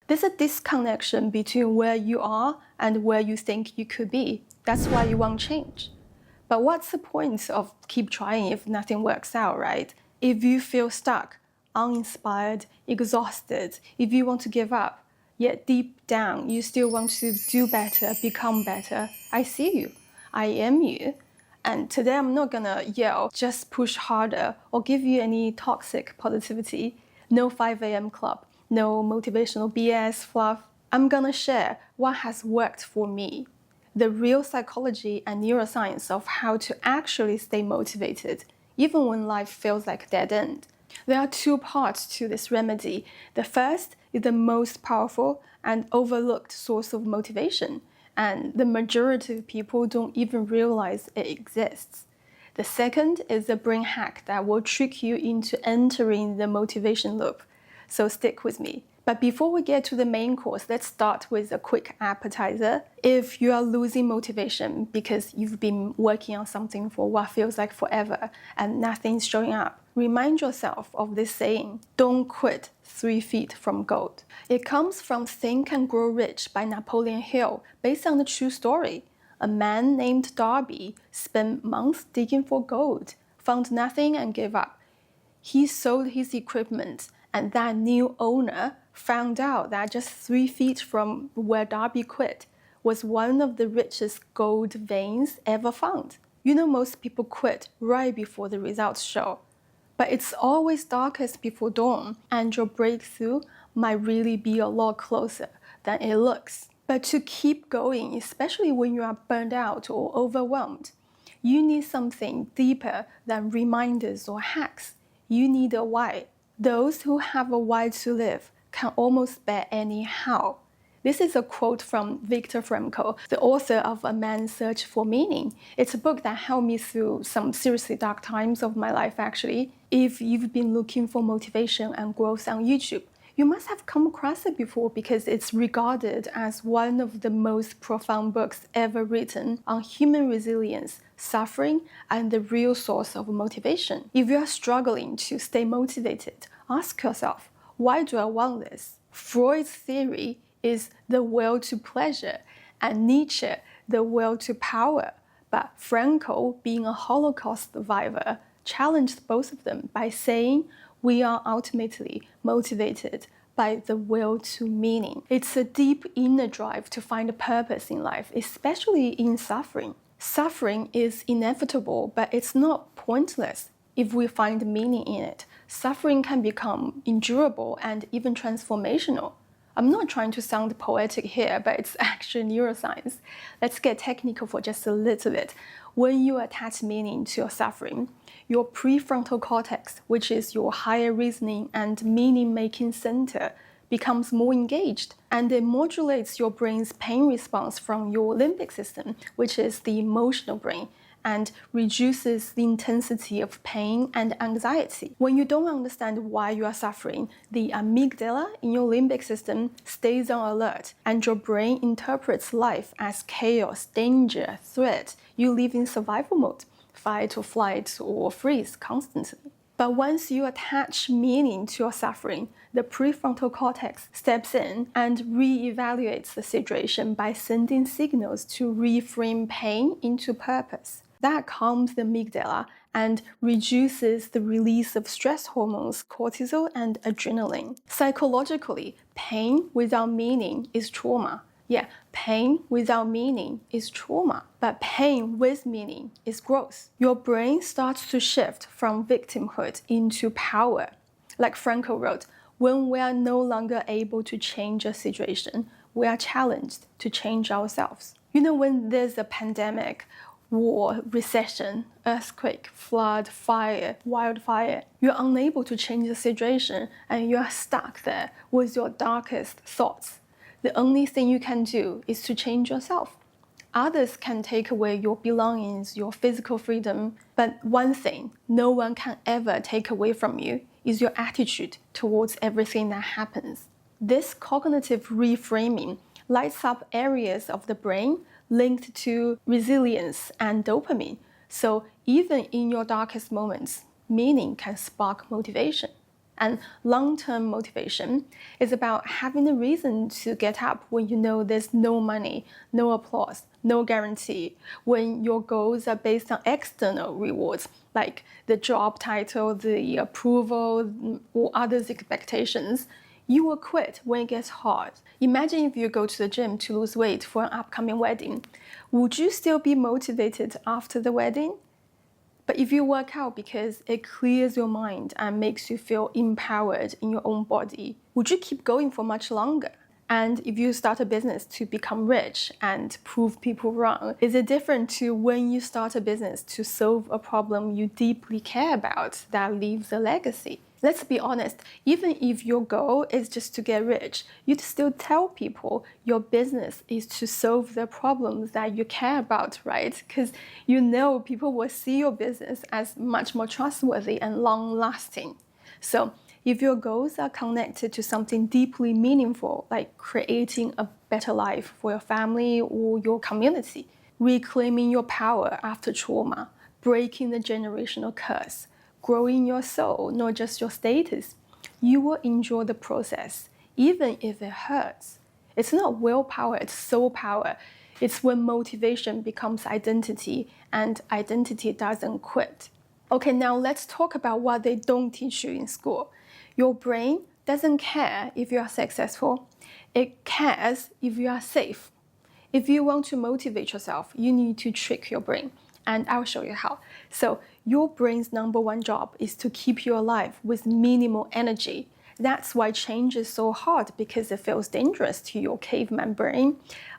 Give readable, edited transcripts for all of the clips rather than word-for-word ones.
There's a disconnection between where you are and where you think you could be. That's why you won't change. But what's the point of keep trying if nothing works out, right? If you feel stuck, uninspired, exhausted, if you want to give up, yet deep down you still want to do better, become better, I see you. I am you. And today I'm not gonna yell, just push harder, or give you any toxic positivity. No 5 a.m. club, no motivational BS fluff. I'm gonna share what has worked for me. The real psychology and neuroscience of how to actually stay motivated, even when life feels like a dead end. There are two parts to this remedy. The first is the most powerful and overlooked source of motivation, and the majority of people don't even realize it exists. The second is a brain hack that will trick you into entering the motivation loop. So stick with me. But before we get to the main course, let's start with a quick appetizer. If you are losing motivation because you've been working on something for what feels like forever and nothing's showing up, remind yourself of this saying, don't quit 3 feet from gold. It comes from Think and Grow Rich by Napoleon Hill, based on the true story. A man named Darby spent months digging for gold, found nothing and gave up. He sold his equipment, and that new owner found out that just 3 feet from where Darby quit was one of the richest gold veins ever found. You know, most people quit right before the results show, but it's always darkest before dawn, and your breakthrough might really be a lot closer than it looks. But to keep going, especially when you are burned out or overwhelmed, you need something deeper than reminders or hacks. You need a why. Those who have a why to live can almost bear any how. This is a quote from Viktor Frankl, the author of A Man's Search for Meaning. It's a book that helped me through some seriously dark times of my life, actually. If you've been looking for motivation and growth on YouTube, you must have come across it before because it's regarded as one of the most profound books ever written on human resilience, suffering, and the real source of motivation. If you are struggling to stay motivated, ask yourself, why do I want this? Freud's theory is the will to pleasure, and Nietzsche, the will to power. But Frankl, being a Holocaust survivor, challenged both of them by saying, we are ultimately motivated by the will to meaning. It's a deep inner drive to find a purpose in life, especially in suffering. Suffering is inevitable, but it's not pointless if we find meaning in it. Suffering can become endurable and even transformational. I'm not trying to sound poetic here, but it's actually neuroscience. Let's get technical for just a little bit. When you attach meaning to your suffering, your prefrontal cortex, which is your higher reasoning and meaning-making center, becomes more engaged, and it modulates your brain's pain response from your limbic system, which is the emotional brain, and reduces the intensity of pain and anxiety. When you don't understand why you are suffering, the amygdala in your limbic system stays on alert, and your brain interprets life as chaos, danger, threat. You live in survival mode, fight or flight or freeze constantly. But once you attach meaning to your suffering, the prefrontal cortex steps in and re-evaluates the situation by sending signals to reframe pain into purpose. That calms the amygdala and reduces the release of stress hormones, cortisol and adrenaline. Psychologically, pain without meaning is trauma. Yeah, pain without meaning is trauma, but pain with meaning is growth. Your brain starts to shift from victimhood into power. Like Frankl wrote, when we are no longer able to change a situation, we are challenged to change ourselves. You know, when there's a pandemic, war, recession, earthquake, flood, fire, wildfire, you're unable to change the situation and you're stuck there with your darkest thoughts. The only thing you can do is to change yourself. Others can take away your belongings, your physical freedom, but one thing no one can ever take away from you is your attitude towards everything that happens. This cognitive reframing lights up areas of the brain linked to resilience and dopamine. So even in your darkest moments, meaning can spark motivation. And long-term motivation is about having a reason to get up when you know there's no money, no applause, no guarantee, when your goals are based on external rewards, like the job title, the approval, or others' expectations. You will quit when it gets hard. Imagine if you go to the gym to lose weight for an upcoming wedding. Would you still be motivated after the wedding? But if you work out because it clears your mind and makes you feel empowered in your own body, would you keep going for much longer? And if you start a business to become rich and prove people wrong, is it different to when you start a business to solve a problem you deeply care about that leaves a legacy? Let's be honest, even if your goal is just to get rich, you'd still tell people your business is to solve the problems that you care about, right? Because you know people will see your business as much more trustworthy and long-lasting. So if your goals are connected to something deeply meaningful, like creating a better life for your family or your community, reclaiming your power after trauma, breaking the generational curse, growing your soul, not just your status, you will enjoy the process, even if it hurts. It's not willpower, it's soul power. It's when motivation becomes identity and identity doesn't quit. Okay, now let's talk about what they don't teach you in school. Your brain doesn't care if you are successful. It cares if you are safe. If you want to motivate yourself, you need to trick your brain. And I'll show you how. So your brain's number one job is to keep you alive with minimal energy. That's why change is so hard, because it feels dangerous to your caveman brain.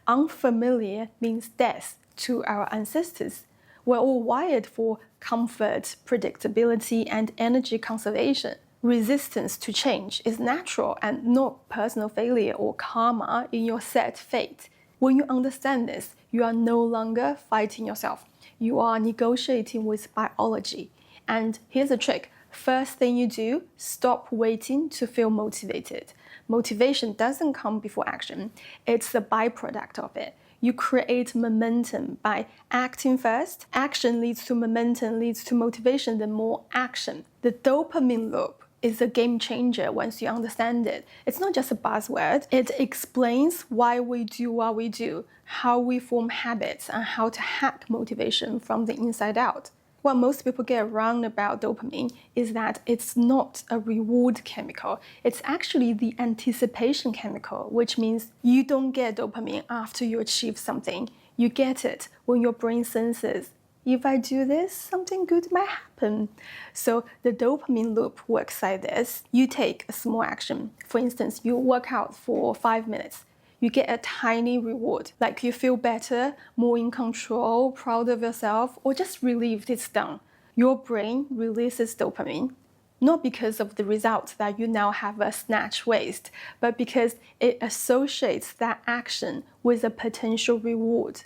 Unfamiliar means death to our ancestors. We're all wired for comfort, predictability, and energy conservation. Resistance to change is natural and not personal failure or karma in your set fate. When you understand this, you are no longer fighting yourself. You are negotiating with biology. And here's a trick. First thing you do, stop waiting to feel motivated. Motivation doesn't come before action. It's a byproduct of it. You create momentum by acting first. Action leads to momentum, leads to motivation, then more action. The dopamine loop is a game changer once you understand it. It's not just a buzzword. It explains why we do what we do, how we form habits, and how to hack motivation from the inside out. What most people get wrong about dopamine is that it's not a reward chemical. It's actually the anticipation chemical, which means you don't get dopamine after you achieve something. You get it when your brain senses, if I do this, something good might happen. So the dopamine loop works like this. You take a small action. For instance, you work out for 5 minutes. You get a tiny reward, like you feel better, more in control, proud of yourself, or just relieved it's done. Your brain releases dopamine, not because of the result that you now have a snatch waist, but because it associates that action with a potential reward.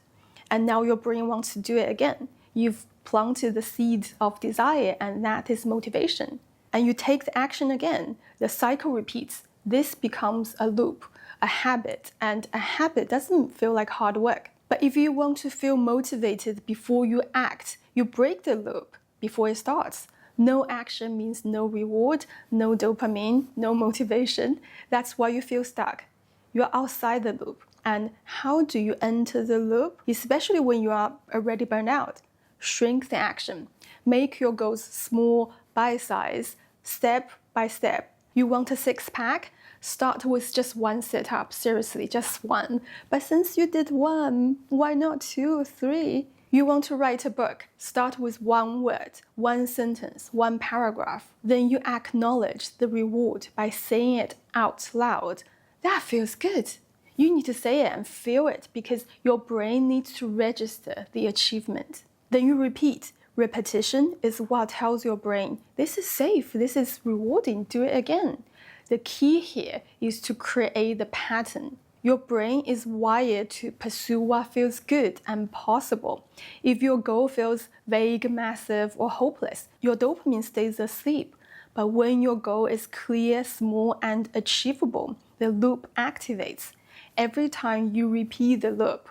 And now your brain wants to do it again. You've planted the seed of desire, and that is motivation. And you take the action again. The cycle repeats. This becomes a loop, a habit, and a habit doesn't feel like hard work. But if you want to feel motivated before you act, you break the loop before it starts. No action means no reward, no dopamine, no motivation. That's why you feel stuck. You're outside the loop. And how do you enter the loop? Especially when you are already burned out. Shrink the action. Make your goals small, bite-sized, step by step. You want a six-pack? Start with just one sit-up, seriously, just one. But since you did one, why not 2 or 3? You want to write a book? Start with one word, one sentence, one paragraph. Then you acknowledge the reward by saying it out loud. That feels good. You need to say it and feel it because your brain needs to register the achievement. Then you repeat. Repetition is what tells your brain, this is safe, this is rewarding, do it again. The key here is to create the pattern. Your brain is wired to pursue what feels good and possible. If your goal feels vague, massive, or hopeless, your dopamine stays asleep. But when your goal is clear, small, and achievable, the loop activates. Every time you repeat the loop,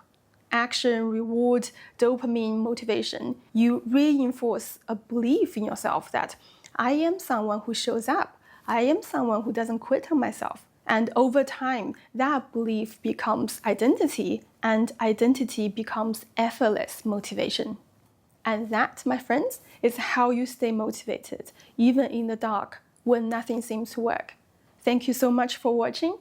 action, reward, dopamine, motivation, you reinforce a belief in yourself that I am someone who shows up. I am someone who doesn't quit on myself. And over time, that belief becomes identity, and identity becomes effortless motivation. And that, my friends, is how you stay motivated, even in the dark, when nothing seems to work. Thank you so much for watching.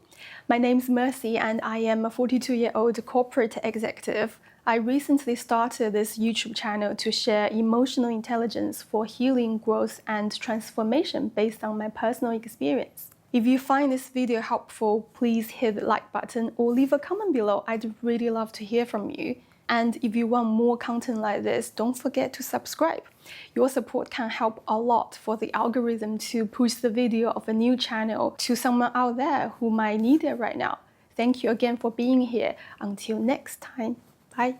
My name's Mercy, and I am a 42-year-old corporate executive. I recently started this YouTube channel to share emotional intelligence for healing, growth, and transformation based on my personal experience. If you find this video helpful, please hit the like button or leave a comment below. I'd really love to hear from you. And if you want more content like this, don't forget to subscribe. Your support can help a lot for the algorithm to push the video of a new channel to someone out there who might need it right now. Thank you again for being here. Until next time, bye.